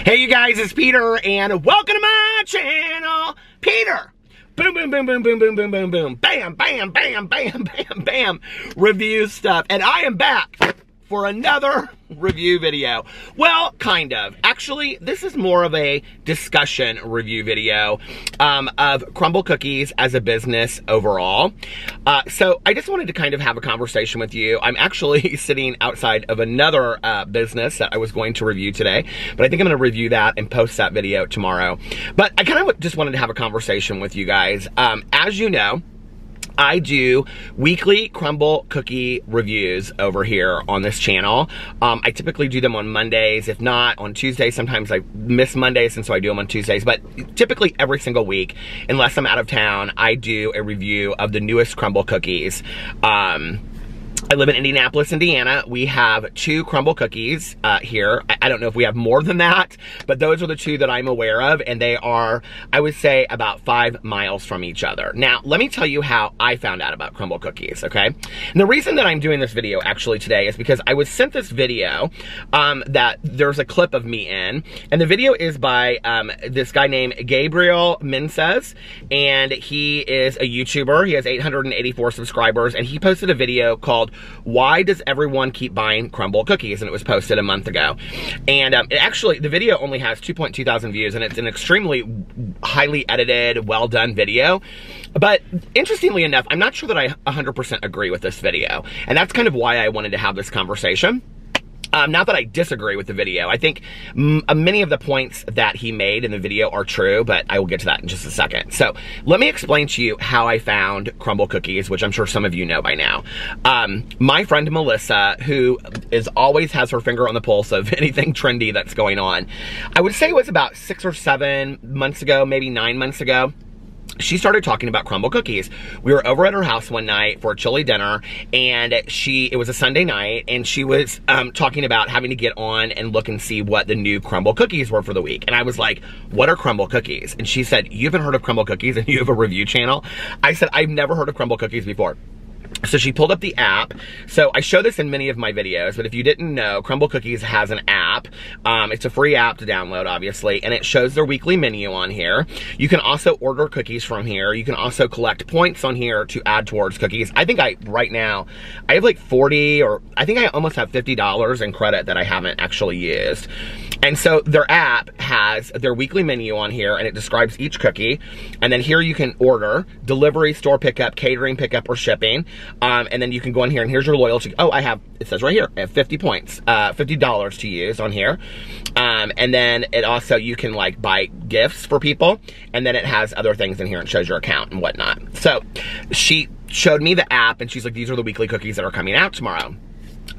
Hey you guys, it's Peter, and welcome to my channel. Peter! Boom, boom, boom, boom, boom, boom, boom, boom, boom. Bam, bam, bam, bam, bam, bam. Review stuff. And I am back for another review video. Well, kind of. Actually, this is more of a discussion review video of Crumble Cookies as a business overall. So I just wanted to kind of have a conversation with you. I'm actually sitting outside of another business that I was going to review today, but I think I'm going to review that and post that video tomorrow. But I kind of just wanted to have a conversation with you guys. As you know, I do weekly Crumble Cookie reviews over here on this channel. I typically do them on Mondays, if not on Tuesdays. Sometimes I miss Mondays, and so I do them on Tuesdays. But typically every single week, unless I'm out of town, I do a review of the newest Crumble Cookies. I live in Indianapolis, Indiana. We have 2 Crumble Cookies here. I don't know if we have more than that, but those are the 2 that I'm aware of, and they are, I would say, about 5 miles from each other. Now, let me tell you how I found out about Crumble Cookies, okay? And the reason that I'm doing this video actually today is because I was sent this video that there's a clip of me in, and the video is by this guy named Gabriel Menses, and he is a YouTuber. He has 884 subscribers, and he posted a video called "Why Does Everyone Keep Buying Crumble Cookies?" and it was posted a month ago. And the video only has 2.2 thousand views, and it's an extremely highly edited, well done video. But interestingly enough, I'm not sure that I 100% agree with this video, and that's kind of why I wanted to have this conversation. Not that I disagree with the video. I think many of the points that he made in the video are true, but I will get to that in just a second. So let me explain to you how I found Crumble Cookies, which I'm sure some of you know by now. My friend Melissa, who always has her finger on the pulse of anything trendy that's going on, I would say it was about 6 or 7 months ago, maybe 9 months ago, she started talking about Crumble Cookies. We were over at her house one night for a chili dinner, and it was a Sunday night, and she was talking about having to get on and look and see what the new Crumble Cookies were for the week. And I was like, what are Crumble Cookies? And she said, you haven't heard of Crumble Cookies and you have a review channel? I said, I've never heard of Crumble Cookies before. So she pulled up the app. So I show this in many of my videos, but if you didn't know, Crumble Cookies has an app. It's a free app to download, obviously, and it shows their weekly menu on here. You can also order cookies from here. You can also collect points on here to add towards cookies. I think right now, I have like 40, or I think I almost have $50 in credit that I haven't actually used. And so their app has their weekly menu on here, and it describes each cookie. And then here you can order delivery, store pickup, catering pickup, or shipping. And then you can go in here, and here's your loyalty. Oh, it says right here, I have 50 points, $50 to use on here. And then it also, you can like buy gifts for people. And then it has other things in here and shows your account and whatnot. So she showed me the app, and she's like, these are the weekly cookies that are coming out tomorrow.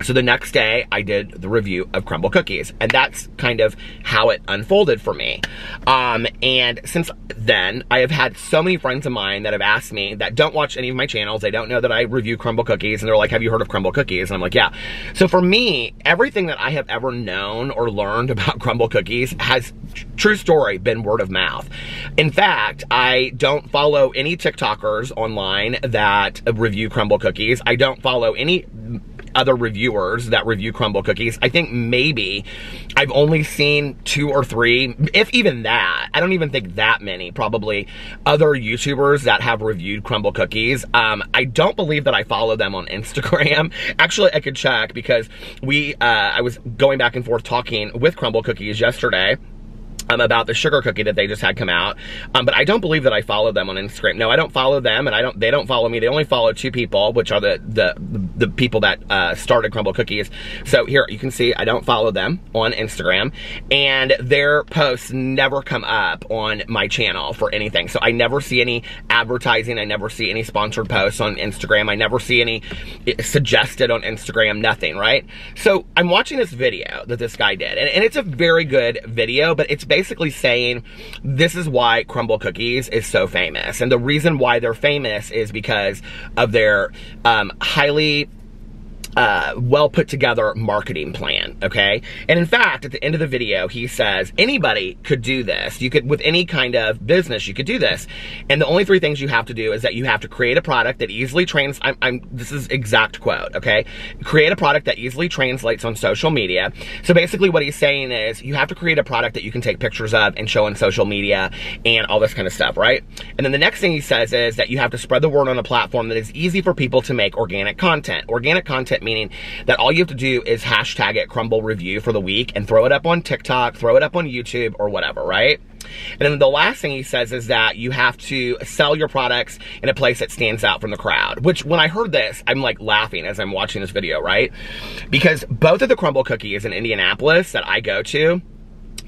So the next day, I did the review of Crumble Cookies, and that's kind of how it unfolded for me. And since then, I have had so many friends of mine that have asked me that don't watch any of my channels. They don't know that I review Crumble Cookies, and they're like, have you heard of Crumble Cookies? And I'm like, yeah. So for me, everything that I have ever known or learned about Crumble Cookies has, true story, been word of mouth. In fact, I don't follow any TikTokers online that review Crumble Cookies. I don't follow any other reviewers that review Crumble Cookies. I think maybe I've only seen 2 or 3, if even that. I don't even think that many, probably, other YouTubers that have reviewed Crumble Cookies. I don't believe that I follow them on Instagram. Actually, I could check, because I was going back and forth talking with Crumble Cookies yesterday about the sugar cookie that they just had come out. But I don't believe that I follow them on Instagram. No, I don't follow them, and they don't follow me. They only follow 2 people, which are the people that started Crumble Cookies. So here, you can see I don't follow them on Instagram, and their posts never come up on my channel for anything. So I never see any advertising. I never see any sponsored posts on Instagram. I never see any suggested on Instagram, nothing, right? So I'm watching this video that this guy did, and it's a very good video, but it's basically saying this is why Crumble Cookies is so famous. And the reason why they're famous is because of their highly well put together marketing plan, okay? And in fact, at the end of the video, he says anybody could do this. You could, with any kind of business, you could do this. And the only three things you have to do is that you have to create a product that easily this is exact quote, okay? Create a product that easily translates on social media. So basically what he's saying is you have to create a product that you can take pictures of and show on social media and all this kind of stuff, right? And then the next thing he says is that you have to spread the word on a platform that is easy for people to make organic content. Organic content meaning that all you have to do is hashtag it Crumbl Review for the week and throw it up on TikTok, throw it up on YouTube or whatever, right? And then the last thing he says is that you have to sell your products in a place that stands out from the crowd, which when I heard this, I'm like laughing as I'm watching this video, right? Because both of the Crumbl Cookies in Indianapolis that I go to,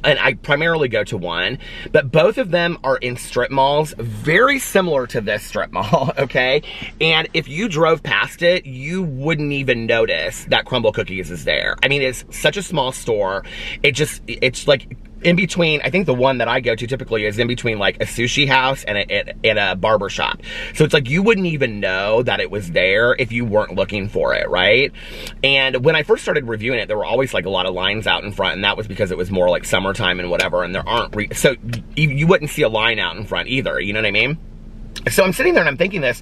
and I primarily go to one, but both of them are in strip malls, very similar to this strip mall, okay? And if you drove past it, you wouldn't even notice that Crumbl Cookies is there. I mean, it's such a small store. It's like in between, I think the one that I go to typically is in between like a sushi house and a barber shop. So it's like you wouldn't even know that it was there if you weren't looking for it, right? And when I first started reviewing it, there were always like a lot of lines out in front, and that was because it was more like summertime and whatever, and there aren't, so you wouldn't see a line out in front either, you know what I mean? So I'm sitting there and I'm thinking this,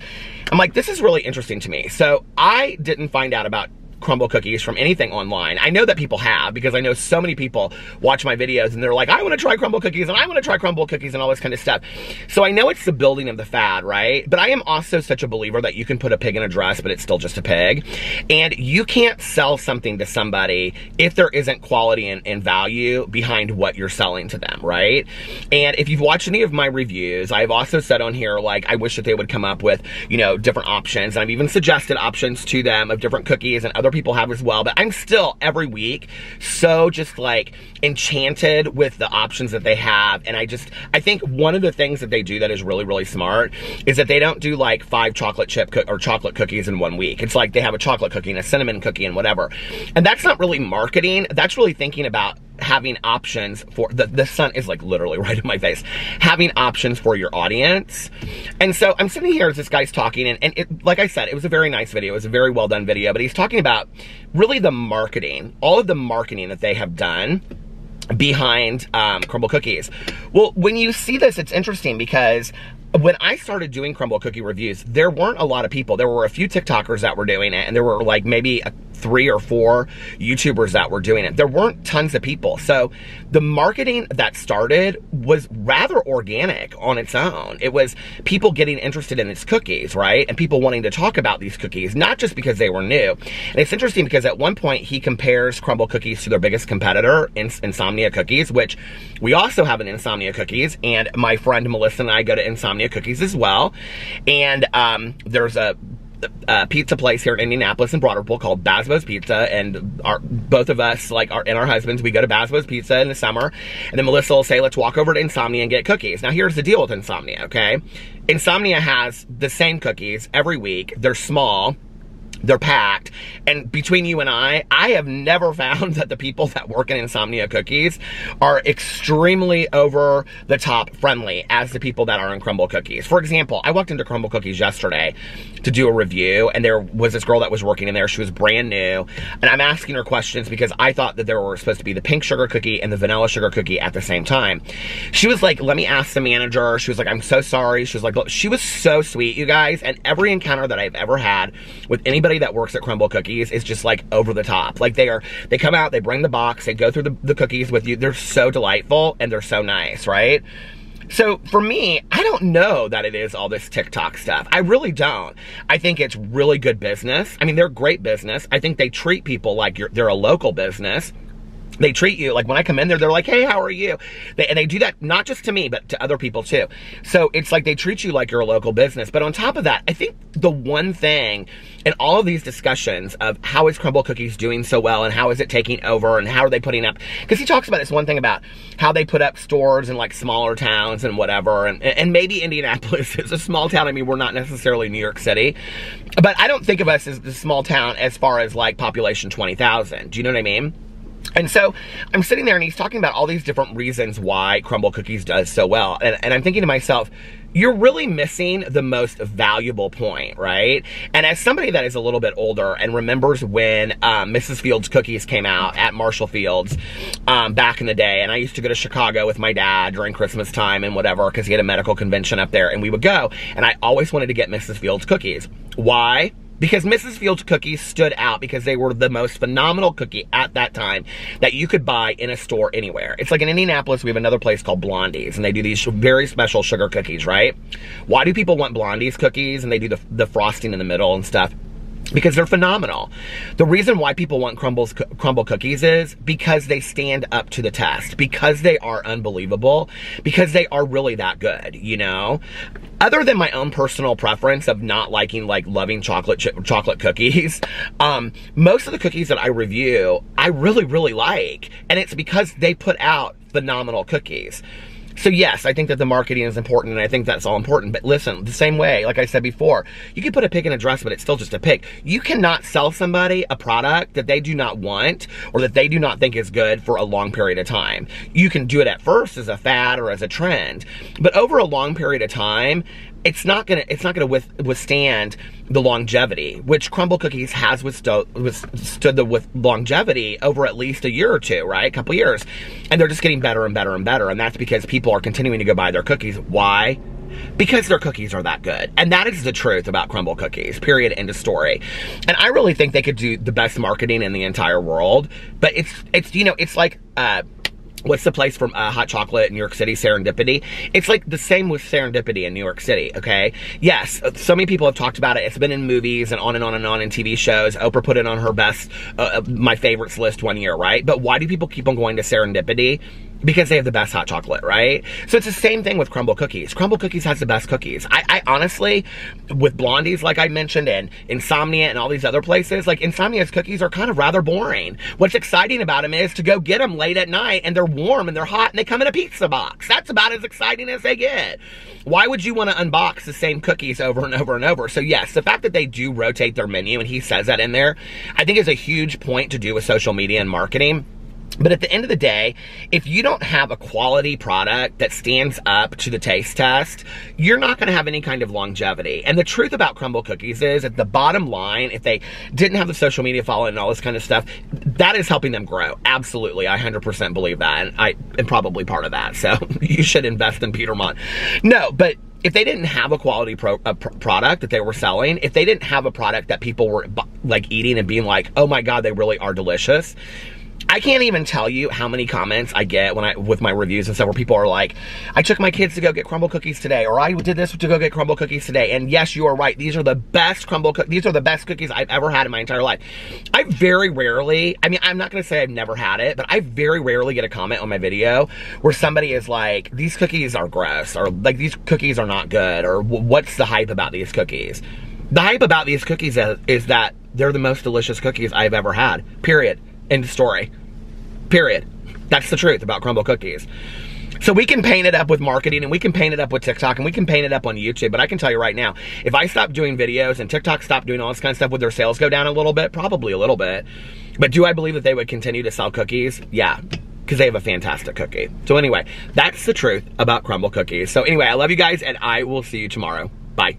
I'm like, this is really interesting to me. So I didn't find out about Crumbl Cookies from anything online. I know that people have, because I know so many people watch my videos and they're like, I want to try Crumbl Cookies and I want to try Crumbl Cookies and all this kind of stuff. So I know it's the building of the fad, right? But I am also such a believer that you can put a pig in a dress, but it's still just a pig. And you can't sell something to somebody if there isn't quality and value behind what you're selling to them, right? And if you've watched any of my reviews, I've also said on here, like, I wish that they would come up with, you know, different options. And I've even suggested options to them of different cookies, and other people have as well, but I'm still every week so just like enchanted with the options that they have. And I think one of the things that they do that is really, really smart is that they don't do like 5 chocolate chip or chocolate cookies in one week. It's like they have a chocolate cookie and a cinnamon cookie and whatever. And that's not really marketing. That's really thinking about having options for, the sun is like literally right in my face, having options for your audience. And so I'm sitting here as this guy's talking, and it, like I said, it was a very nice video. It was a very well done video, but he's talking about really the marketing, all of the marketing that they have done behind Crumbl Cookies. Well, when you see this, it's interesting because when I started doing Crumbl Cookie reviews, there weren't a lot of people. There were a few TikTokers that were doing it, and there were like maybe 3 or 4 YouTubers that were doing it. There weren't tons of people. So the marketing that started was rather organic on its own. It was people getting interested in its cookies, right? And people wanting to talk about these cookies, not just because they were new. And it's interesting because at one point he compares Crumbl Cookies to their biggest competitor, Insomnia Cookies, which we also have an Insomnia Cookies, and my friend Melissa and I go to Insomnia Cookies as well. And there's a pizza place here in Indianapolis and Broderpool called Basbo's Pizza, and both of us, like and our husbands, we go to Basbo's Pizza in the summer, and then Melissa will say, let's walk over to Insomnia and get cookies. Now here's the deal with Insomnia, okay? Insomnia has the same cookies every week. They're small, they're packed, and between you and I have never found that the people that work in Insomnia Cookies are extremely over the top friendly as the people that are in Crumbl Cookies. For example, I walked into Crumbl Cookies yesterday to do a review, and there was this girl that was working in there. She was brand new, and I'm asking her questions because I thought that there were supposed to be the pink sugar cookie and the vanilla sugar cookie at the same time. She was like, let me ask the manager. She was like, I'm so sorry. She was like, look, she was so sweet, you guys, and every encounter that I've ever had with anybody that works at Crumbl Cookies is just like over the top. Like they come out, they bring the box, they go through the cookies with you. They're so delightful and they're so nice, right? So for me, I don't know that it is all this TikTok stuff. I really don't. I think it's really good business. I mean, they're great business. I think they treat people like they're a local business. They treat you, like when I come in there, they're like, hey, how are you? And they do that not just to me, but to other people too. So it's like they treat you like you're a local business. But on top of that, I think the one thing in all of these discussions of how is Crumbl Cookies doing so well and how is it taking over and how are they putting up, because he talks about this one thing about how they put up stores in like smaller towns and whatever. And maybe Indianapolis is a small town. I mean, we're not necessarily New York City, but I don't think of us as the small town as far as like population 20,000. Do you know what I mean? And so I'm sitting there and he's talking about all these different reasons why Crumbl Cookies does so well. And I'm thinking to myself, you're really missing the most valuable point, right? And as somebody that is a little bit older and remembers when Mrs. Fields cookies came out at Marshall Fields back in the day, and I used to go to Chicago with my dad during Christmas time and whatever, because he had a medical convention up there, and we would go, and I always wanted to get Mrs. Fields cookies. Why? Because Mrs. Fields cookies stood out because they were the most phenomenal cookie at that time that you could buy in a store anywhere. It's like in Indianapolis, we have another place called Blondie's, and they do these very special sugar cookies, right? Why do people want Blondie's cookies and they do the frosting in the middle and stuff? Because they're phenomenal. The reason why people want Crumbl Cookies is because they stand up to the test, because they are unbelievable, because they are really that good, you know? Other than my own personal preference of not liking, like, loving chocolate cookies, most of the cookies that I review, I really, really like. And it's because they put out phenomenal cookies. So yes, I think that the marketing is important, and I think that's all important. But listen, the same way, like I said before, you can put a pig in a dress, but it's still just a pig. You cannot sell somebody a product that they do not want or that they do not think is good for a long period of time. You can do it at first as a fad or as a trend, but over a long period of time, it's not gonna withstand the longevity, which Crumbl Cookies has withstood the longevity over at least a year or two, right? A couple years. And they're just getting better and better and better. And that's because people are continuing to go buy their cookies. Why? Because their cookies are that good. And that is the truth about Crumbl Cookies, period, end of story. And I really think they could do the best marketing in the entire world. But it's you know, it's like, what's the place from hot chocolate in New York City? Serendipity. It's like the same with Serendipity in New York City, okay? Yes, so many people have talked about it. It's been in movies and on and on and on in TV shows. Oprah put it on her best, my favorites list one year, right? But why do people keep on going to Serendipity? Because they have the best hot chocolate, right? So it's the same thing with Crumbl Cookies. Crumbl Cookies has the best cookies. I honestly, with Blondie's, like I mentioned, and Insomnia and all these other places, like Insomnia's cookies are kind of rather boring. What's exciting about them is to go get them late at night, and they're warm, and they're hot, and they come in a pizza box. That's about as exciting as they get. Why would you want to unbox the same cookies over and over and over? So yes, the fact that they do rotate their menu, and he says that in there, I think is a huge point to do with social media and marketing. But at the end of the day, if you don't have a quality product that stands up to the taste test, you're not going to have any kind of longevity. And the truth about Crumbl Cookies is, at the bottom line, if they didn't have the social media following and all this kind of stuff, that is helping them grow. Absolutely. I 100% believe that. And I am probably part of that. So you should invest in Peter Monn. No, but if they didn't have a quality product that they were selling, if they didn't have a product that people were like eating and being like, oh my God, they really are delicious, I can't even tell you how many comments I get with my reviews and stuff where people are like, I took my kids to go get Crumbl Cookies today, or I did this to go get Crumbl Cookies today. And yes, you are right. These are the best these are the best cookies I've ever had in my entire life. I very rarely, I mean, I'm not going to say I've never had it, but I very rarely get a comment on my video where somebody is like, these cookies are gross, or like, these cookies are not good, or what's the hype about these cookies? The hype about these cookies is that they're the most delicious cookies I've ever had, period. End of story. Period. That's the truth about Crumbl Cookies. So we can paint it up with marketing, and we can paint it up with TikTok, and we can paint it up on YouTube, but I can tell you right now, if I stop doing videos and TikTok stop doing all this kind of stuff, would their sales go down a little bit? Probably a little bit. But do I believe that they would continue to sell cookies? Yeah, because they have a fantastic cookie. So anyway, that's the truth about Crumbl Cookies. So anyway, I love you guys, and I will see you tomorrow. Bye.